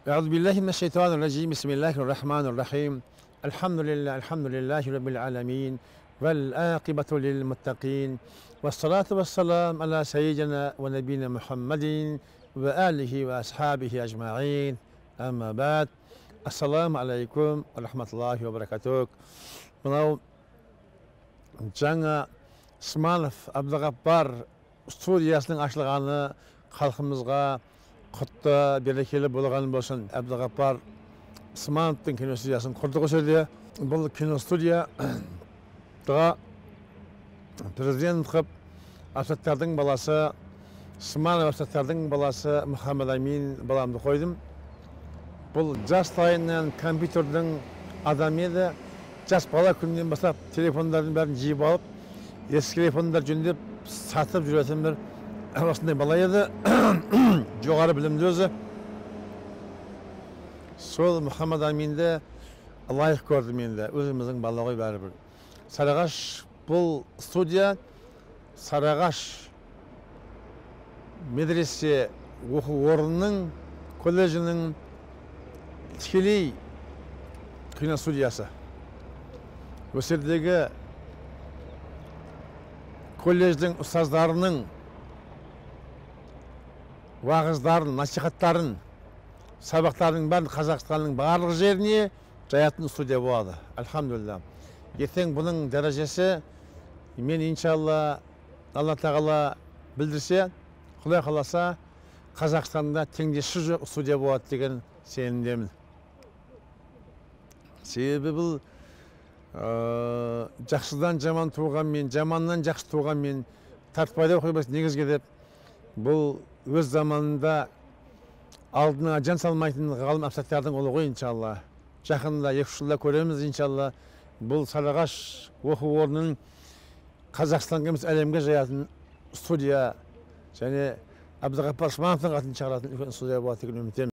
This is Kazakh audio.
أعوذ بالله من الشيطان الرجيم بسم الله الرحمن الرحيم الحمد لله رب العالمين والعاقبة للمتقين والصلاة والسلام على سيدنا ونبينا محمد وآله وأصحابه أجمعين أما بعد السلام عليكم ورحمة الله وبركاته. Mınau жаңа Сманов Абдығаппар студиясының ашылғаны халқымызға құтты берекелі болған болсын. Абдығаппар Смановтың киностудиясын құрдық өсерде. Бұл киностудияға президент қып Асаттардың баласы, Сманов Асаттардың баласы Мұхаммед Амин баламды қойдым. Бұл жастайынан компьютердің адам еді. Жас бала күннен бастап телефондардың бәрін жиып алып, ескі телефондар жөндеп сатып жүретін бір осындай бала еді. Жоғары білімді өзі. Сол Мұхаммед Аминді лайық көрдім енді. Өзіміздің бала ғой бәрібір. Сарыағаш бұл студия Сарыағаш медресе оқу орнының колледжінің тікелей киностудиясы. Өсердегі колледждің ұстаздарының уағыздарын, насихаттарын, сабақтарының бәрін Қазақстанның барлық жеріне жаятын студия болады. Альхамдулилля. Ертең бұның дәрежесі мен иншалла Алла тағала білдірсе, Құдай қаласа Қазақстанда теңдесі жоқ студия болады деген сенімдемін. Себебі бұл жақсыдан жаман туған мен, жаманнан жақсы туған мен тартпайды қоймас негізге деп, бұл өз заманында алдына жан салмайтын ғалым Абсаттардың ұлы ғой иншалла. Жақында 2 жылда көреміз иншалла. Бұл Сарыағаш оқу орнының Қазақстанға емес әлемге жаятын студия және Абдығаппар Смановтың атын шығаратын үлкен студия болады деген үміттемін.